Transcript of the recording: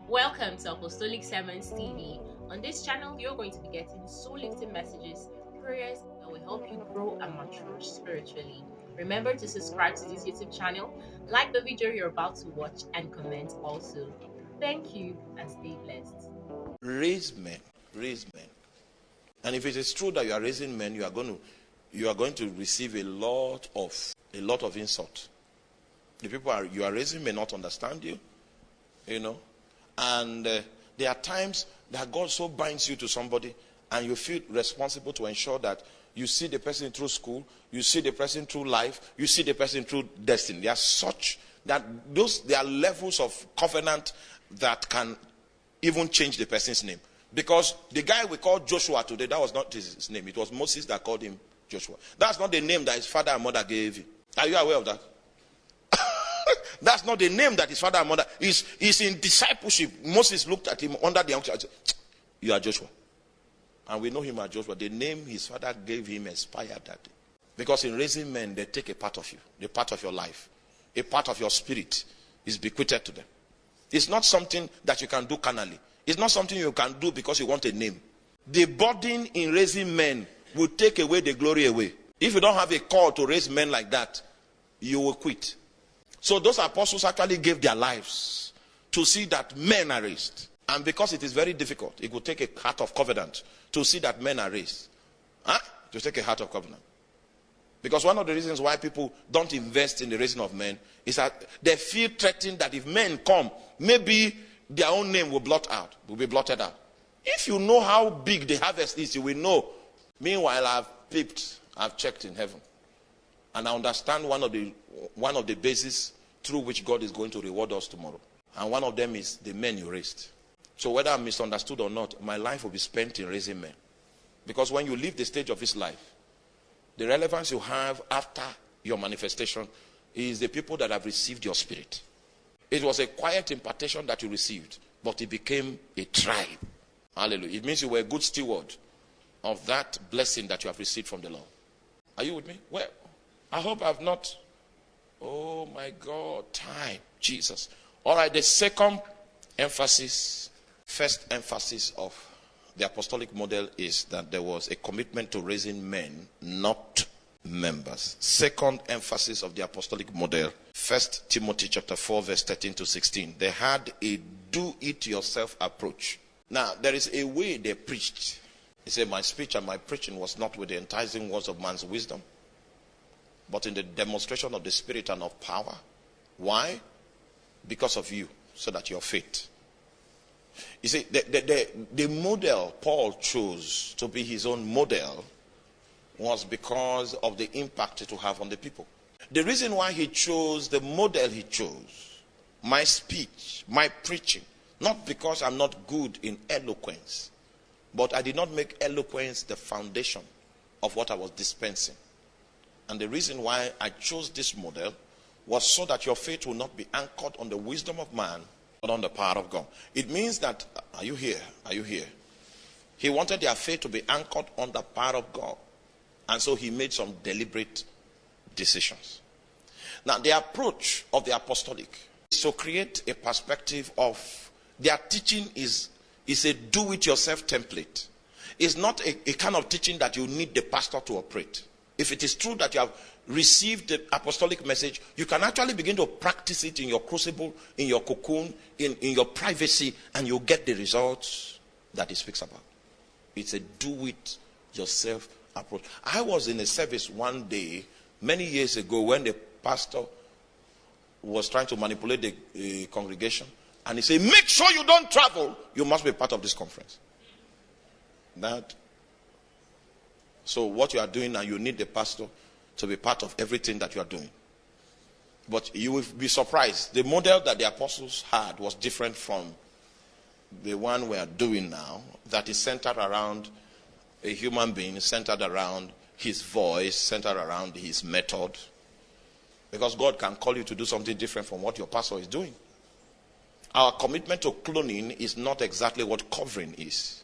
Welcome to Apostolic Sermons TV. On this channel, you're going to be getting soul-lifting messages, prayers that will help you grow and mature spiritually. Remember to subscribe to this YouTube channel, like the video you're about to watch, and comment also. Thank you and stay blessed. Raise men. And if it is true that you are raising men, you are going to receive a lot of insult. The people you are raising may not understand you, and there are times that God so binds you to somebody and you feel responsible to ensure that you see the person through school, you see the person through life, you see the person through destiny. There are levels of covenant that can even change the person's name. Because the guy we call Joshua today, that was not his name. It was Moses that called him Joshua. That's not the name that his father and mother gave him. Are you aware of that? That's not the name that his father and mother is in discipleship. Moses looked at him under the unction and said, "You are Joshua." And we know him as Joshua. The name his father gave him expired that day. Because in raising men, they take a part of you, the part of your life, a part of your spirit is bequeathed to them. It's not something that you can do carnally. It's not something you can do because you want a name. The burden in raising men will take away the glory away. If you don't have a call to raise men like that, you will quit. So those apostles actually gave their lives to see that men are raised. And because it is very difficult, it will take a heart of covenant to see that men are raised. To take a heart of covenant. Because one of the reasons why people don't invest in the raising of men is that they feel threatened that if men come, maybe their own name will be blotted out. If you know how big the harvest is, you will know. Meanwhile, I've checked in heaven. And I understand one of the bases through which God is going to reward us tomorrow. And one of them is the men you raised. So whether I'm misunderstood or not, my life will be spent in raising men. Because when you leave the stage of this life, the relevance you have after your manifestation is the people that have received your spirit. It was a quiet impartation that you received, but it became a tribe. Hallelujah. It means you were a good steward of that blessing that you have received from the Lord. Are you with me? Well, I hope I've not. Oh my God, time. Jesus. All right, the first emphasis of the apostolic model is that there was a commitment to raising men, not members. Second emphasis of the apostolic model, 1 Timothy chapter 4, verse 13 to 16. They had a do-it-yourself approach. Now, there is a way they preached. He said, "My speech and my preaching was not with the enticing words of man's wisdom, but in the demonstration of the Spirit and of power." Why? Because of you, so that your faith. You see, the model Paul chose to be his own model was because of the impact it will have on the people. The reason why he chose the model he chose, my speech, my preaching, not because I'm not good in eloquence, but I did not make eloquence the foundation of what I was dispensing. And the reason why I chose this model was so that your faith will not be anchored on the wisdom of man, but on the power of God. It means that, are you here? Are you here? He wanted their faith to be anchored on the power of God. And so he made some deliberate decisions. Now, the approach of the apostolic is to create a perspective of their teaching is a do-it-yourself template. It's not a kind of teaching that you need the pastor to operate. If it is true that you have received the apostolic message, you can actually begin to practice it in your crucible, in your cocoon, in your privacy, and you'll get the results that it speaks about. It's a do-it-yourself approach. I was in a service one day, many years ago, when the pastor was trying to manipulate the congregation, and he said, "Make sure you don't travel. You must be part of this conference." So what you are doing now, you need the pastor to be part of everything that you are doing. But you will be surprised. The model that the apostles had was different from the one we are doing now, that is centered around a human being, centered around his voice, centered around his method. Because God can call you to do something different from what your pastor is doing. Our commitment to cloning is not exactly what covering is.